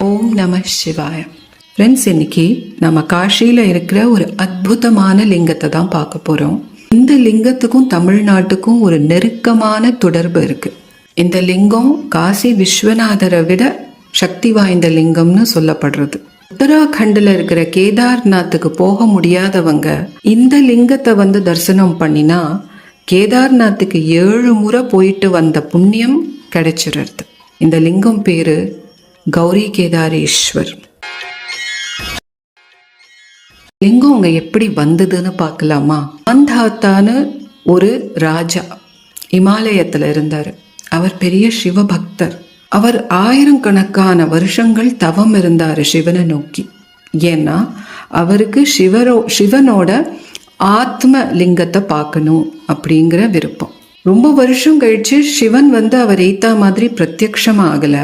ஓம் நம சிவாய. ஃப்ரெண்ட்ஸ், இன்னைக்கு நம்ம காஷியில் இருக்கிற ஒரு அற்புதமான லிங்கத்தை தான் பார்க்க போகிறோம். இந்த லிங்கத்துக்கும் தமிழ்நாட்டுக்கும் ஒரு நெருக்கமான தொடர்பு இருக்கு. இந்த லிங்கம் காசி விஸ்வநாதரை விட சக்தி வாய்ந்த லிங்கம்னு சொல்லப்படுறது. உத்தராகண்டில் இருக்கிற கேதார்நாத்துக்கு போக முடியாதவங்க இந்த லிங்கத்தை தரிசனம் பண்ணினா கேதார்நாத்துக்கு 7 முறை போயிட்டு வந்த புண்ணியம் கிடைச்சிருது. இந்த லிங்கம் பேரு கௌரி கேதாரேஸ்வர். லிங்கம் அங்க எப்படி வந்ததுன்னு பார்க்கலாமா? மாந்தாத்தான்னு ஒரு ராஜா இமாலயத்துல இருந்தாரு. அவர் பெரிய சிவபக்தர். அவர் 1000கணக்கான வருஷங்கள் தவம் இருந்தாரு சிவனை நோக்கி. ஏன்னா அவருக்கு சிவனோட ஆத்ம லிங்கத்தை பார்க்கணும் அப்படிங்கிற விருப்பம். ரொம்ப வருஷம் கழிச்சு சிவன் அவர் ஏத்தா மாதிரி பிரத்யக்ஷமா ஆகல.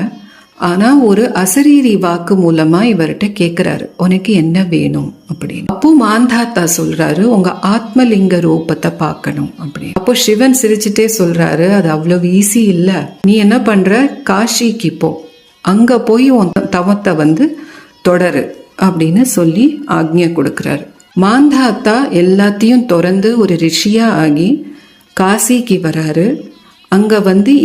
ஆனா ஒரு அசரீரி வாக்கு மூலமா இவர்கிட்ட கேக்குறாரு, உனக்கு என்ன வேணும் அப்படின்னு. அப்போ மாந்தாத்தா சொல்றாரு, உங்க ஆத்மலிங்க ரூபத்தை பார்க்கணும் அப்படின்னு. அப்போ சிவன் சிரிச்சுட்டே சொல்றாரு, அது அவ்வளவு ஈஸி இல்ல. நீ என்ன பண்ற, காஷிக்கு போ, அங்க போய் உன் தவத்தை தொடரு அப்படின்னு சொல்லி ஆக்ஞை கொடுக்கிறாரு. மாந்தாத்தா எல்லாத்தையும் திறந்து ஒரு ரிஷியா ஆகி காசிக்கு வராரு. அங்க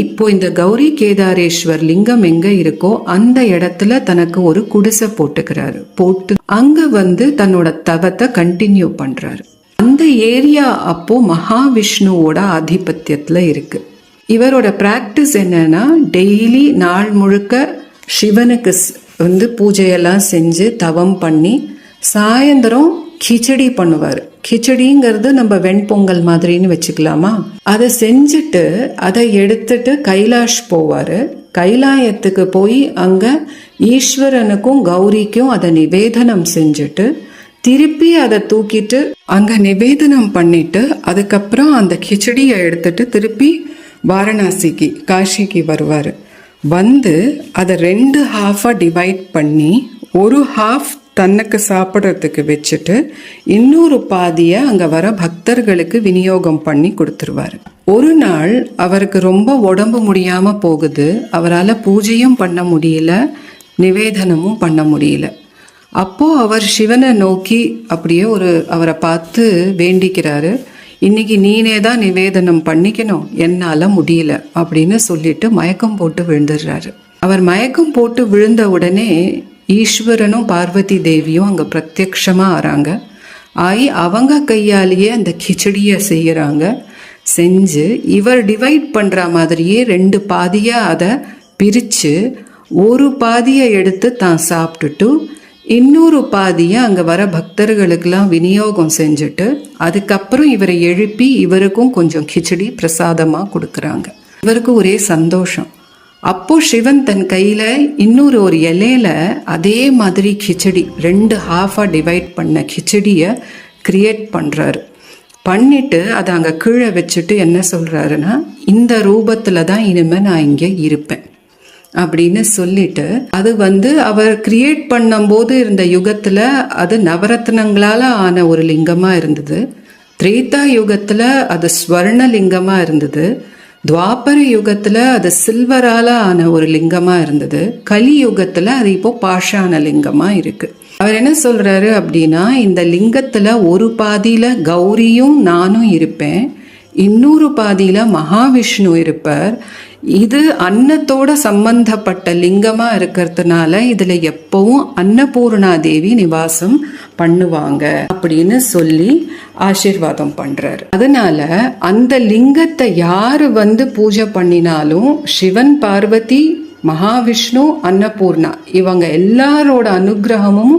இப்போ இந்த கௌரி கேதாரேஸ்வர் லிங்கம் எங்க இருக்கோ அந்த இடத்துல தனக்கு ஒரு குடிசை போட்டுக்கிறாரு. போட்டு அங்க தன்னோட தவத்தை கண்டினியூ பண்றாரு. அந்த ஏரியா அப்போ மகாவிஷ்ணுவோட ஆதிபத்தியத்துல இருக்கு. இவரோட பிராக்டிஸ் என்னன்னா, டெய்லி நாள் முழுக்க சிவனுக்கு பூஜையெல்லாம் செஞ்சு தவம் பண்ணி சாயந்தரம் கிச்சடி பண்ணுவாரு. கிச்சடிங்கிறது நம்ம வெண்பொங்கல் மாதிரின்னு வச்சுக்கலாமா. அதை செஞ்சுட்டு அதை எடுத்துட்டு கைலாஷ் போவாரு. கைலாயத்துக்கு போய் அங்க ஈஸ்வரனுக்கும் கௌரிக்கும் அதை நிவேதனம் செஞ்சுட்டு திருப்பி அதை தூக்கிட்டு அங்க நிவேதனம் பண்ணிட்டு அதுக்கப்புறம் அந்த கிச்சடியை எடுத்துட்டு திருப்பி வாரணாசிக்கு காஷிக்கு வருவாரு. அதை 2 ஹாஃபா டிவைட் பண்ணி ஒரு ஹாஃப் தன்னுக்கு சாப்பிட்றதுக்கு வச்சுட்டு இன்னொரு பாதியை அங்க வர பக்தர்களுக்கு விநியோகம் பண்ணி கொடுத்துருவாரு. ஒரு நாள் அவருக்கு ரொம்ப உடம்பு முடியாம போகுது. அவரால் பூஜையும் பண்ண முடியல, நிவேதனமும் பண்ண முடியல. அப்போ அவர் சிவனை நோக்கி அப்படியே அவரை பார்த்து வேண்டிக்கிறாரு, இன்னைக்கு நீனே தான் நிவேதனம் பண்ணிக்கணும், என்னால முடியல அப்படின்னு சொல்லிட்டு மயக்கம் போட்டு விழுந்துடுறாரு. அவர் மயக்கம் போட்டு விழுந்த உடனே ஈஸ்வரனும் பார்வதி தேவியும் அங்க பிரத்யக்ஷமா ஆறாங்க. ஆகி அவங்க கையாலேயே அந்த கிச்சடியை செய்யறாங்க. செஞ்சு இவர் டிவைட் பண்ற மாதிரியே 2 பாதியா அதை பிரிச்சு ஒரு பாதியை எடுத்து தான் சாப்பிட்டுட்டு இன்னொரு பாதியை அங்க வர பக்தர்களுக்கெல்லாம் விநியோகம் செஞ்சுட்டு அதுக்கப்புறம் இவரை எழுப்பி இவருக்கும் கொஞ்சம் கிச்சடி பிரசாதமா கொடுக்கறாங்க. இவருக்கு ஒரே சந்தோஷம். அப்போ சிவன் தன் கையில இன்னொரு இலையில அதே மாதிரி கிச்சடி 2 ஹாஃபா டிவைட் பண்ண கிச்சடிய கிரியேட் பண்றாரு. பண்ணிட்டு அதை அங்க கீழே வச்சுட்டு என்ன சொல்றாருன்னா, இந்த ரூபத்துல தான் இனிமே நான் இங்க இருப்பேன் அப்படின்னு சொல்லிட்டு அது அவர் கிரியேட் பண்ணும்போது இருந்த யுகத்துல அது நவரத்னங்களால ஆன ஒரு லிங்கமா இருந்தது. திரேதா யுகத்துல அது ஸ்வர்ண லிங்கமா இருந்தது. துவாபர யுகத்துல அது சில்வரால ஆன ஒரு லிங்கமா இருந்தது. கலி யுகத்துல அது இப்போ பாஷான லிங்கமா இருக்கு. அவர் என்ன சொல்றாரு அப்படின்னா, இந்த லிங்கத்துல ஒரு பாதியில கௌரியும் நானும் இருப்பேன், இன்னொரு பாதியில மகாவிஷ்ணு இருப்பார். இது அன்னத்தோட சம்பந்தப்பட்ட லிங்கமா இருக்கிறதுனால இதுல எப்பவும் அன்னபூர்ணா தேவி நிவாசம் பண்ணுவாங்க அப்படின்னு சொல்லி ஆசீர்வாதம் பண்றாரு. அதனால அந்த லிங்கத்தை யாரு பூஜை பண்ணினாலும் சிவன், பார்வதி, மகாவிஷ்ணு, அன்னபூர்ணா இவங்க எல்லாரோட அனுகிரகமும்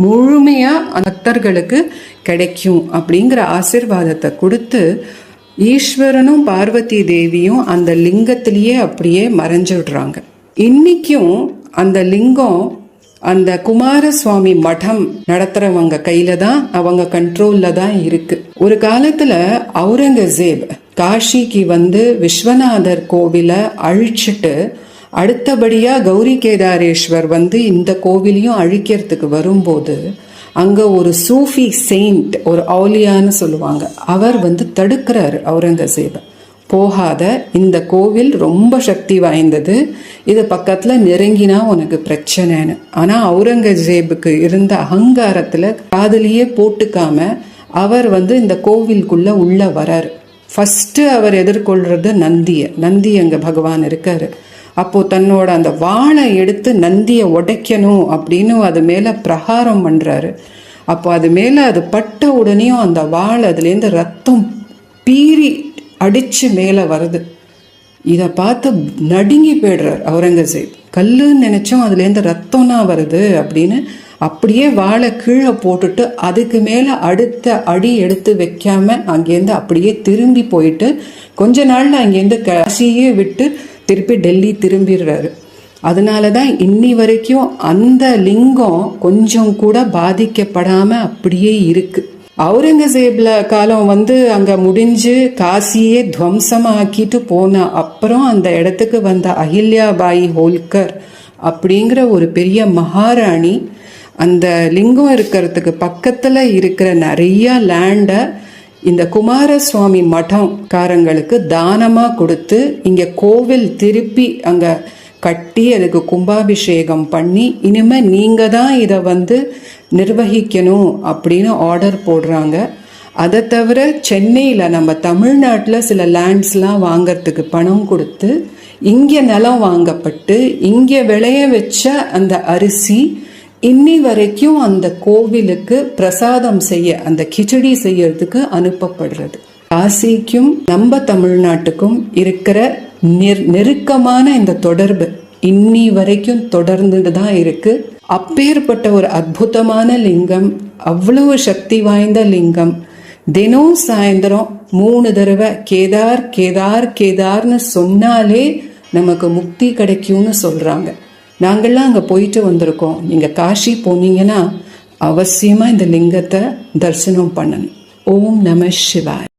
முழுமையா பக்தர்களுக்கு கிடைக்கும் அப்படிங்கிற ஆசீர்வாதத்தை கொடுத்து ஈஸ்வரனும் பார்வதி தேவியும் அந்த லிங்கத்திலேயே அப்படியே மறைஞ்சிடுறாங்க. இன்னைக்கும் அந்த லிங்கம் அந்த குமாரசுவாமி மடம் நடத்துறவங்க கையில தான், அவங்க கண்ட்ரோல்ல தான் இருக்கு. ஒரு காலத்துல அவுரங்கசீப் காஷிக்கு விஸ்வநாதர் கோவில அழிச்சிட்டு அடுத்தபடியா கௌரி கேதாரேஸ்வர் இந்த கோவிலையும் அழிக்கிறதுக்கு வரும்போது அங்க ஒரு சூஃபி செயின்ட், ஒரு அவுலியான்னு சொல்லுவாங்க, அவர் தடுக்கிறாரு அவுரங்கசீப. போகாத, இந்த கோவில் ரொம்ப சக்தி வாய்ந்தது, இது பக்கத்தில் நெருங்கினா உனக்கு பிரச்சனைன்னு. ஆனால் அவுரங்கசீபுக்கு இருந்த அகங்காரத்தில் காதலியே போட்டுக்காம அவர் இந்த கோவிலுக்குள்ள உள்ள வராரு. ஃபஸ்ட்டு அவர் எதிர்கொள்றது நந்தி அங்கே பகவான் இருக்காரு. அப்போது தன்னோட அந்த வாளை எடுத்து நந்தியை உடைக்கணும் அப்படின்னு அது மேலே பிரகாரம் பண்ணுறாரு. அப்போ அது மேலே அது பட்ட உடனேயும் அந்த வாள் அதுலேருந்து ரத்தம் பீறி அடித்து மேலே வருது. இதை பார்த்து நடுங்கி போய்டுறார் அவுரங்கசீப். கல்லுன்னு நினச்சோம், அதுலேருந்து ரத்தம்னா வருது அப்படின்னு அப்படியே வாழை கீழே போட்டுட்டு அதுக்கு மேலே அடுத்த அடி எடுத்து வைக்காம அங்கேருந்து அப்படியே திரும்பி போயிட்டு கொஞ்ச நாளில் அங்கேருந்து காசியே விட்டு திருப்பி டெல்லி திரும்பிடுறாரு. அதனால தான் இன்னி வரைக்கும் அந்த லிங்கம் கொஞ்சம் கூட பாதிக்கப்படாமல் அப்படியே இருக்கு. அவுரங்கசீப்ல காலம் அங்கே முடிஞ்சு காசியே துவம்சமாக்கிட்டு போன அப்புறம் அந்த இடத்துக்கு வந்த அஹில்யாபாய் ஹோல்கர் அப்படிங்கிற ஒரு பெரிய மகாராணி அந்த லிங்கம் இருக்கிறதுக்கு பக்கத்தில் இருக்கிற நிறைய லேண்டை இந்த குமாரசுவாமி மடம்காரங்களுக்கு தானமாக கொடுத்து இங்கே கோவில் திருப்பி அங்கே கட்டி அதுக்கு கும்பாபிஷேகம் பண்ணி இனிமேல் நீங்கள் தான் இதை நிர்வகிக்கணும் அப்படின்னு ஆர்டர் போடுறாங்க. அதை தவிர சென்னையில் நம்ம தமிழ்நாட்டில் சில லேண்ட்ஸ்லாம் வாங்கிறதுக்கு பணம் கொடுத்து இங்கே நிலம் வாங்கப்பட்டு இங்கே விளைய வச்ச அந்த அரிசி இன்னி வரைக்கும் அந்த கோவிலுக்கு பிரசாதம் செய்ய, அந்த கிச்சடி செய்யறதுக்கு அனுப்பப்படுறது. காசிக்கும் நம்ம தமிழ்நாட்டுக்கும் இருக்கிற நெருக்கமான இந்த தொடர்பு இன்னி வரைக்கும் தொடர்ந்துட்டு தான் இருக்கு. அப்பேற்பட்ட ஒரு அற்புதமான லிங்கம், அவ்வளவு சக்தி வாய்ந்த லிங்கம். தினம் சாயந்தரம் 3 தடவை கேதார் கேதார் கேதார்னு சொன்னாலே நமக்கு முக்தி கிடைக்கும்னு சொல்றாங்க. நாங்கள்லாம் அங்கே போயிட்டு வந்திருக்கோம். நீங்கள் காஷி போனீங்கன்னா அவசியமாக இந்த லிங்கத்தை தரிசனம் பண்ணணும். ஓம் நம சிவாய்.